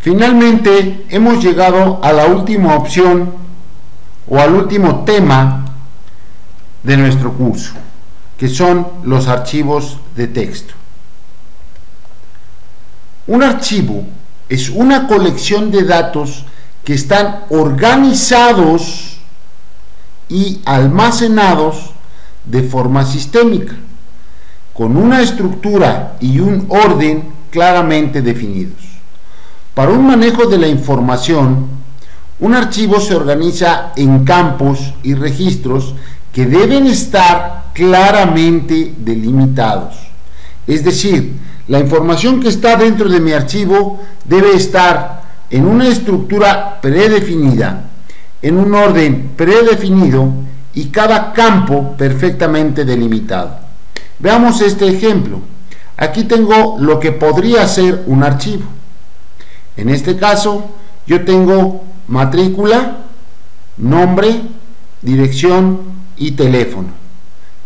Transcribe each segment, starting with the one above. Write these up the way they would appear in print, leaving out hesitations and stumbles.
Finalmente hemos llegado a la última opción o al último tema de nuestro curso, que son los archivos de texto. Un archivo es una colección de datos que están organizados y almacenados de forma sistémica, con una estructura y un orden claramente definidos. Para un manejo de la información, un archivo se organiza en campos y registros que deben estar claramente delimitados. Es decir, la información que está dentro de mi archivo debe estar en una estructura predefinida, en un orden predefinido y cada campo perfectamente delimitado. Veamos este ejemplo. Aquí tengo lo que podría ser un archivo. En este caso, yo tengo matrícula, nombre, dirección y teléfono.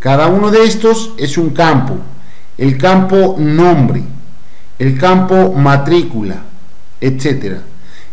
Cada uno de estos es un campo. El campo nombre, el campo matrícula, etc.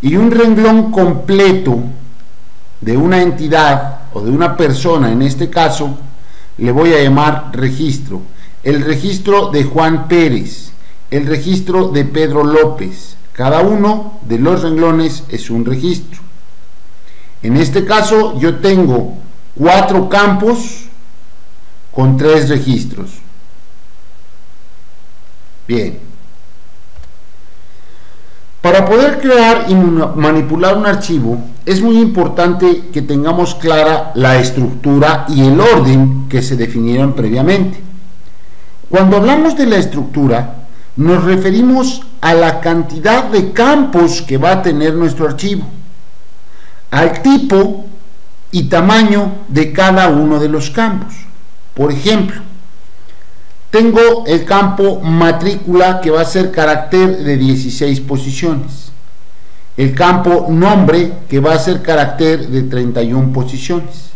Y un renglón completo de una entidad o de una persona, en este caso, le voy a llamar registro. El registro de Juan Pérez, el registro de Pedro López. Cada uno de los renglones es un registro. En este caso yo tengo 4 campos con 3 registros. Bien. Para poder crear y manipular un archivo es muy importante que tengamos clara la estructura y el orden que se definieron previamente. Cuando hablamos de la estructura, nos referimos a la cantidad de campos que va a tener nuestro archivo, al tipo y tamaño de cada uno de los campos. Por ejemplo, tengo el campo matrícula, que va a ser carácter de 16 posiciones, el campo nombre, que va a ser carácter de 31 posiciones,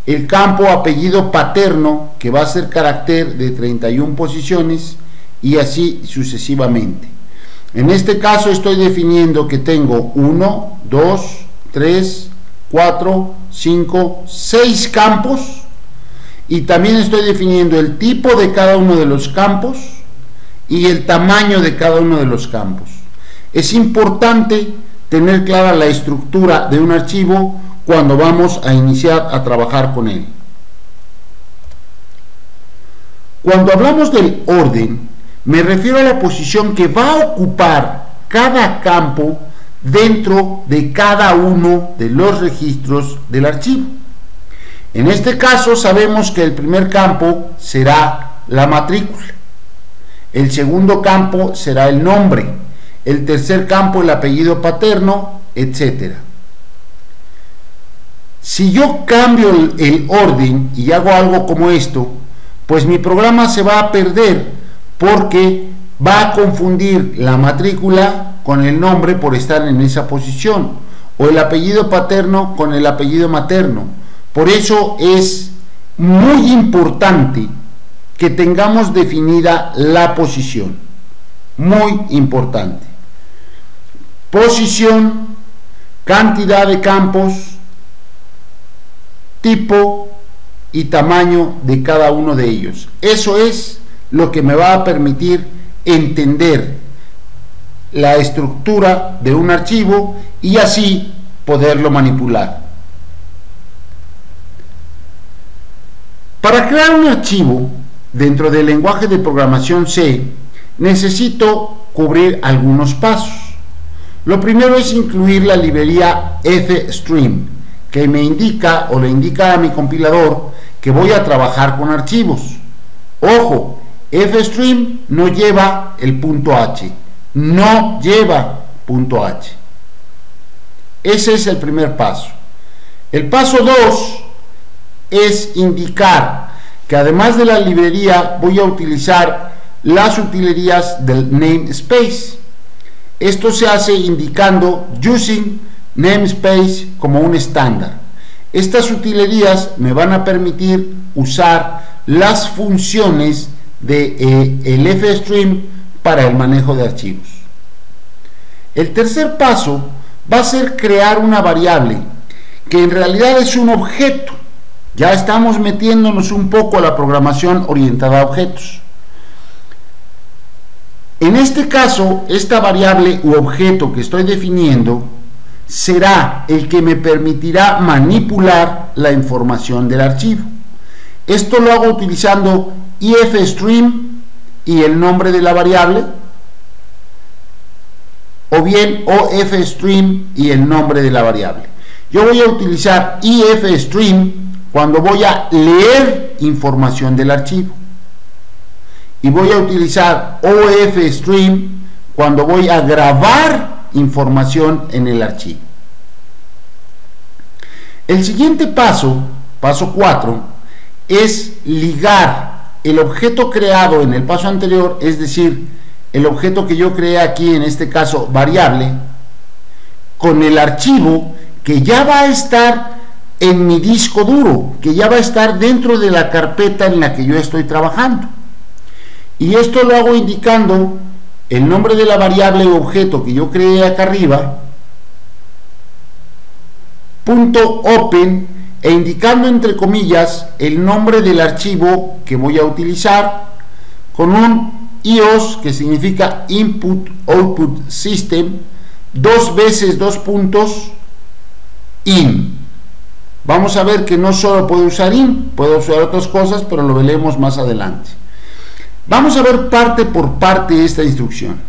el campo apellido paterno, que va a ser carácter de 31 posiciones, y así sucesivamente. En este caso estoy definiendo que tengo 1, 2, 3, 4, 5, 6 campos, y también estoy definiendo el tipo de cada uno de los campos y el tamaño de cada uno de los campos. Es importante tener clara la estructura de un archivo cuando vamos a iniciar a trabajar con él. Cuando hablamos del orden, me refiero a la posición que va a ocupar cada campo dentro de cada uno de los registros del archivo. En este caso sabemos que el primer campo será la matrícula, el segundo campo será el nombre, el tercer campo el apellido paterno, etc. Si yo cambio el orden y hago algo como esto, pues mi programa se va a perder, porque va a confundir la matrícula con el nombre por estar en esa posición, o el apellido paterno con el apellido materno. Por eso es muy importante que tengamos definida la posición. Muy importante. Posición, cantidad de campos, tipo y tamaño de cada uno de ellos. Eso es lo que me va a permitir entender la estructura de un archivo y así poderlo manipular. Para crear un archivo dentro del lenguaje de programación C, necesito cubrir algunos pasos. Lo primero es incluir la librería fstream, que me indica o le indica a mi compilador que voy a trabajar con archivos. Ojo, fstream no lleva el .h, no lleva .h. Ese es el primer paso. El paso 2 es indicar que además de la librería voy a utilizar las utilerías del namespace. Esto se hace indicando using namespace como un estándar. Estas utilerías me van a permitir usar las funciones de el fstream para el manejo de archivos. El tercer paso va a ser crear una variable que en realidad es un objeto. Ya estamos metiéndonos un poco a la programación orientada a objetos. En este caso, esta variable u objeto que estoy definiendo será el que me permitirá manipular la información del archivo. Esto lo hago utilizando ifstream y el nombre de la variable, o bien ofstream y el nombre de la variable. Yo voy a utilizar ifstream cuando voy a leer información del archivo, y voy a utilizar ofstream cuando voy a grabar información en el archivo. El siguiente paso, paso 4, es ligar el objeto creado en el paso anterior, es decir, el objeto que yo creé aquí, en este caso variable, con el archivo que ya va a estar en mi disco duro, que ya va a estar dentro de la carpeta en la que yo estoy trabajando. Y esto lo hago indicando el nombre de la variable o objeto que yo creé acá arriba, .open, e indicando entre comillas el nombre del archivo que voy a utilizar con un IOS, que significa Input Output System, dos veces dos puntos in. Vamos a ver que no solo puedo usar in, puedo usar otras cosas, pero lo veremos más adelante. Vamos a ver parte por parte esta instrucción.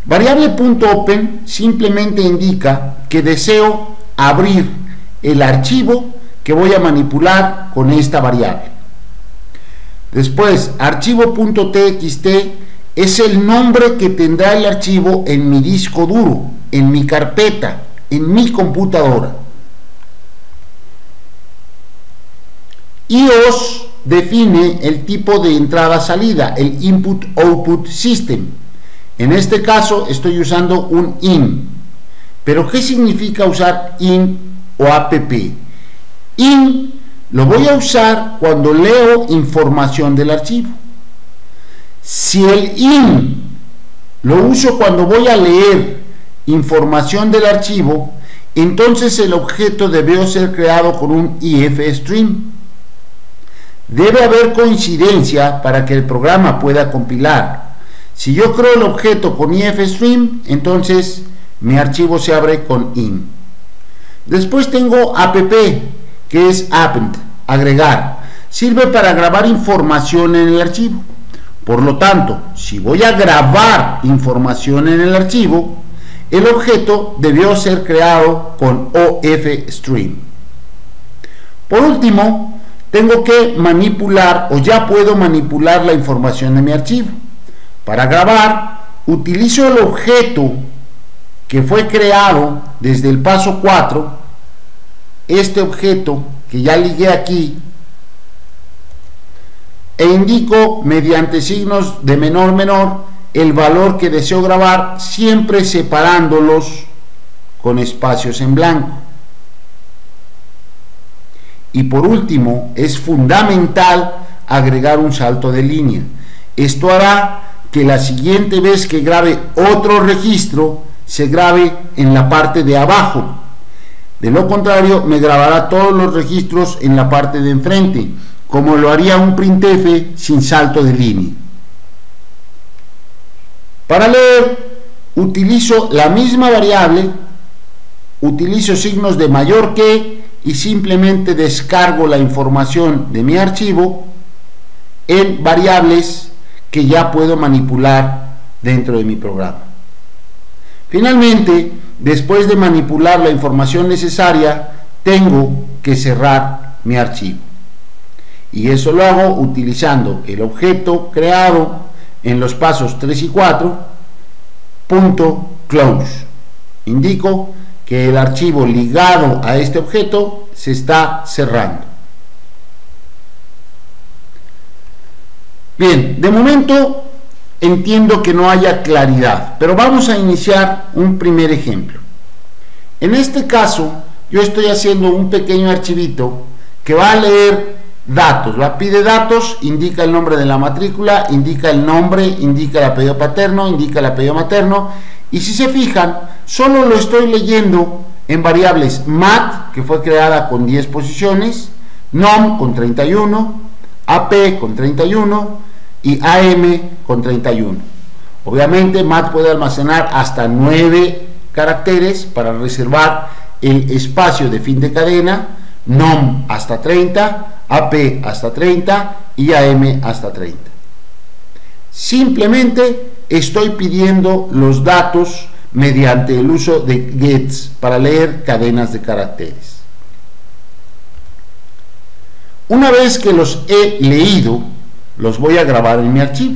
Variable .open simplemente indica que deseo abrir el archivo que voy a manipular con esta variable. Después, archivo.txt es el nombre que tendrá el archivo en mi disco duro, en mi carpeta, en mi computadora. IOS define el tipo de entrada-salida, el Input Output System. En este caso estoy usando un IN. Pero ¿qué significa usar IN o app? IN lo voy a usar cuando leo información del archivo. Si el IN lo uso cuando voy a leer información del archivo, entonces el objeto debió ser creado con un ifstream. Debe haber coincidencia para que el programa pueda compilar. Si yo creo el objeto con ifstream, entonces mi archivo se abre con in. Después tengo app, que es append, agregar. Sirve para grabar información en el archivo. Por lo tanto, si voy a grabar información en el archivo, el objeto debió ser creado con ofstream. Por último, tengo que manipular, o ya puedo manipular, la información de mi archivo. Para grabar, utilizo el objeto que fue creado desde el paso 4, este objeto que ya ligué aquí, e indico mediante signos de menor el valor que deseo grabar, siempre separándolos con espacios en blanco. Y por último, es fundamental agregar un salto de línea. Esto hará que la siguiente vez que grabe otro registro se grabe en la parte de abajo. De lo contrario, me grabará todos los registros en la parte de enfrente, como lo haría un printf sin salto de línea. Para leer, utilizo la misma variable, utilizo signos de mayor que, y simplemente descargo la información de mi archivo en variables que ya puedo manipular dentro de mi programa. Finalmente, después de manipular la información necesaria, tengo que cerrar mi archivo. Y eso lo hago utilizando el objeto creado en los pasos 3 y 4, .close. Indico que el archivo ligado a este objeto se está cerrando. Bien, de momento entiendo que no haya claridad, pero vamos a iniciar un primer ejemplo. En este caso, yo estoy haciendo un pequeño archivito que va a leer datos, pide datos, indica el nombre de la matrícula, indica el nombre, indica el apellido paterno, indica el apellido materno, Y si se fijan, solo lo estoy leyendo en variables mat, que fue creada con 10 posiciones, nom con 31, ap con 31 y am con 31. Obviamente mat puede almacenar hasta 9 caracteres para reservar el espacio de fin de cadena, nom hasta 30, ap hasta 30 y am hasta 30. Simplemente estoy pidiendo los datos mediante el uso de gets para leer cadenas de caracteres. Una vez que los he leído, los voy a grabar en mi archivo.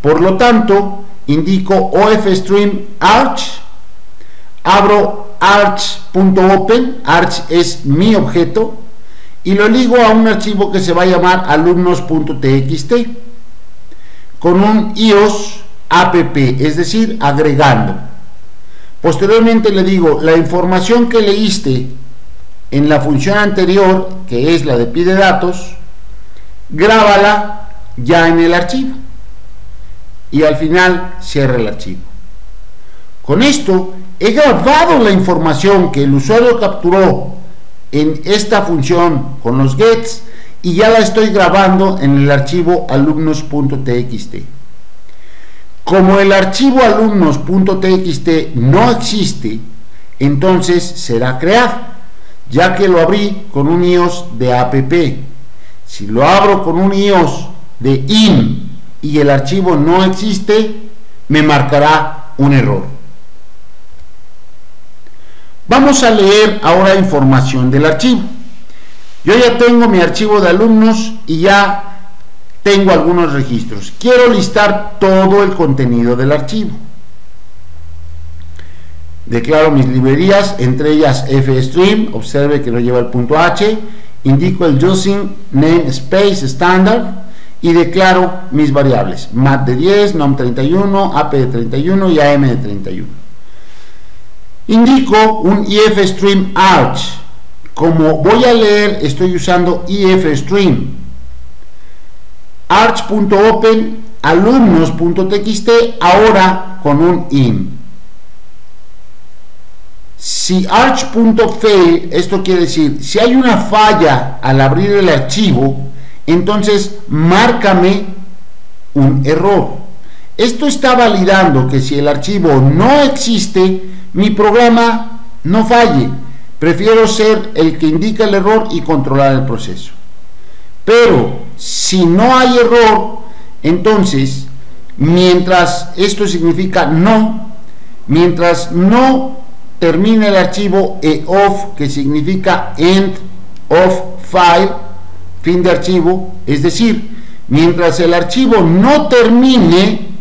Por lo tanto, indico ofstream arch, abro arch.open, arch es mi objeto, y lo ligo a un archivo que se va a llamar alumnos.txt con un ios app, es decir, agregando. Posteriormente le digo, la información que leíste en la función anterior, que es la de pide datos, grábala ya en el archivo y al final cierra el archivo. Con esto he grabado la información que el usuario capturó en esta función con los gets y ya la estoy grabando en el archivo alumnos.txt. Como el archivo alumnos.txt no existe, entonces será creado, ya que lo abrí con un ios de app. Si lo abro con un ios de in y el archivo no existe, me marcará un error. Vamos a leer ahora información del archivo. Yo ya tengo mi archivo de alumnos y ya tengo algunos registros. Quiero listar todo el contenido del archivo. Declaro mis librerías, entre ellas fstream, observe que no lleva el punto h, indico el using namespace estándar y declaro mis variables, mat de 10, nom 31, ap de 31 y am de 31. Indico un ifstream arch. Como voy a leer, estoy usando ifstream. Arch.open alumnos.txt ahora con un in. Si arch.fail, esto quiere decir, si hay una falla al abrir el archivo, entonces márcame un error. Esto está validando que si el archivo no existe, mi programa no falle. Prefiero ser el que indica el error y controlar el proceso. Pero si no hay error, entonces, mientras esto significa no, mientras no termine el archivo EOF, que significa end of file, fin de archivo, es decir, mientras el archivo no termine,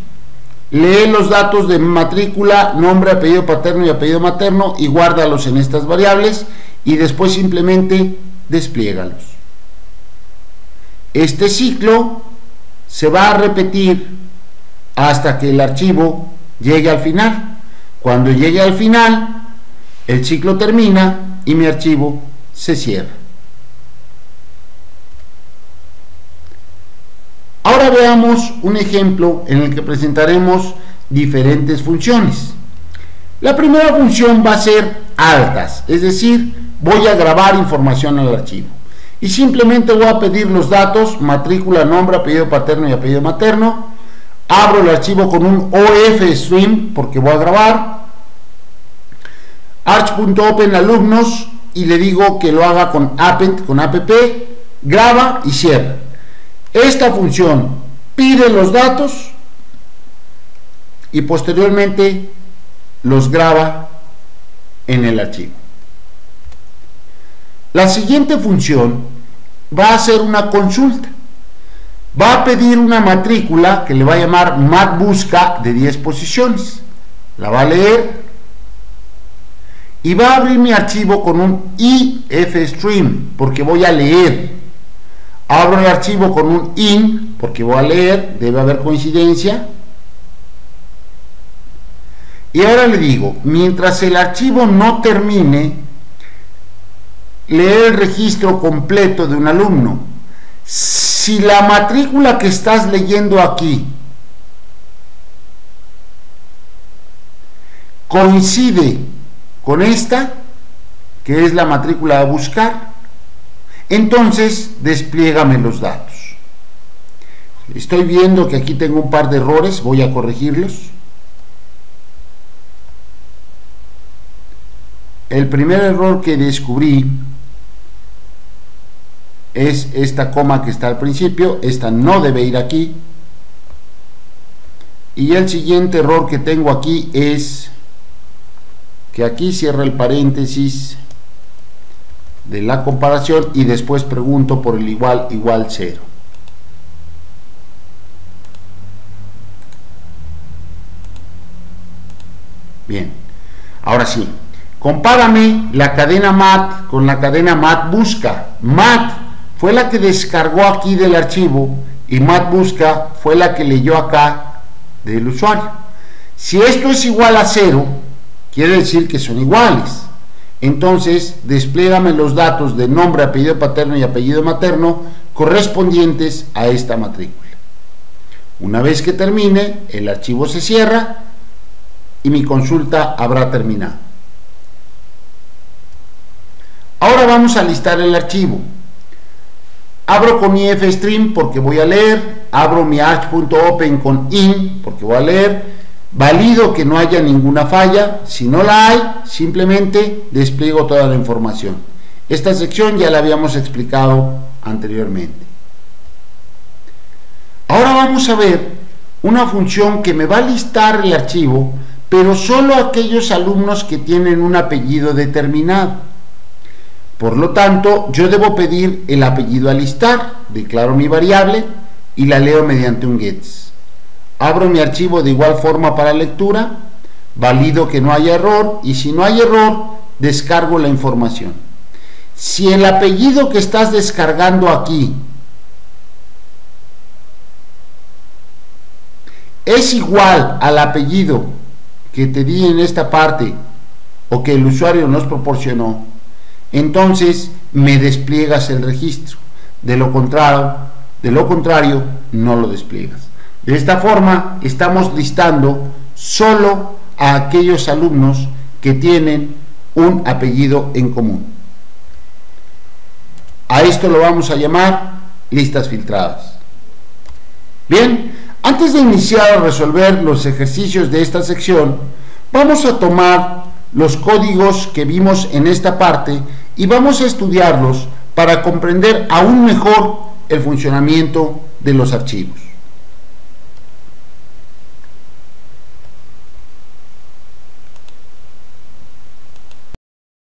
lee los datos de matrícula, nombre, apellido paterno y apellido materno y guárdalos en estas variables y después simplemente despliégalos. Este ciclo se va a repetir hasta que el archivo llegue al final. Cuando llegue al final, el ciclo termina y mi archivo se cierra. Ahora veamos un ejemplo en el que presentaremos diferentes funciones. La primera función va a ser altas, es decir, voy a grabar información al archivo. Y simplemente voy a pedir los datos, matrícula, nombre, apellido paterno y apellido materno. Abro el archivo con un ofstream porque voy a grabar. Arch.open alumnos y le digo que lo haga con append, con app, graba y cierra. Esta función pide los datos y posteriormente los graba en el archivo. La siguiente función va a hacer una consulta. Va a pedir una matrícula que le va a llamar matbusca de 10 posiciones. La va a leer y va a abrir mi archivo con un ifstream porque voy a leer. Abro el archivo con un in porque voy a leer, debe haber coincidencia. Y ahora le digo, mientras el archivo no termine, leer el registro completo de un alumno. Si la matrícula que estás leyendo aquí coincide con esta, que es la matrícula a buscar, entonces despliégame los datos. Estoy viendo que aquí tengo un par de errores, voy a corregirlos. El primer error que descubrí es esta coma que está al principio, esta no debe ir aquí. Y el siguiente error que tengo aquí es que aquí cierra el paréntesis de la comparación y después pregunto por el igual 0. Bien, ahora sí, compárame la cadena mat con la cadena mat busca. Mat fue la que descargó aquí del archivo y mat busca fue la que leyó acá del usuario. Si esto es igual a 0, quiere decir que son iguales. Entonces despliégame los datos de nombre, apellido paterno y apellido materno correspondientes a esta matrícula. Una vez que termine, el archivo se cierra y mi consulta habrá terminado. Ahora vamos a listar el archivo. Abro con ifstream porque voy a leer, abro mi arch.open con in porque voy a leer, valido que no haya ninguna falla. Si no la hay, simplemente despliego toda la información. Esta sección ya la habíamos explicado anteriormente. Ahora vamos a ver una función que me va a listar el archivo, pero solo aquellos alumnos que tienen un apellido determinado. Por lo tanto, yo debo pedir el apellido a listar, declaro mi variable y la leo mediante un gets. Abro mi archivo de igual forma para lectura, valido que no haya error y si no hay error, descargo la información. Si el apellido que estás descargando aquí es igual al apellido que te di en esta parte o que el usuario nos proporcionó, entonces me despliegas el registro. De lo contrario, no lo despliegas. De esta forma estamos listando solo a aquellos alumnos que tienen un apellido en común. A esto lo vamos a llamar listas filtradas. Bien, antes de iniciar a resolver los ejercicios de esta sección, vamos a tomar los códigos que vimos en esta parte y vamos a estudiarlos para comprender aún mejor el funcionamiento de los archivos.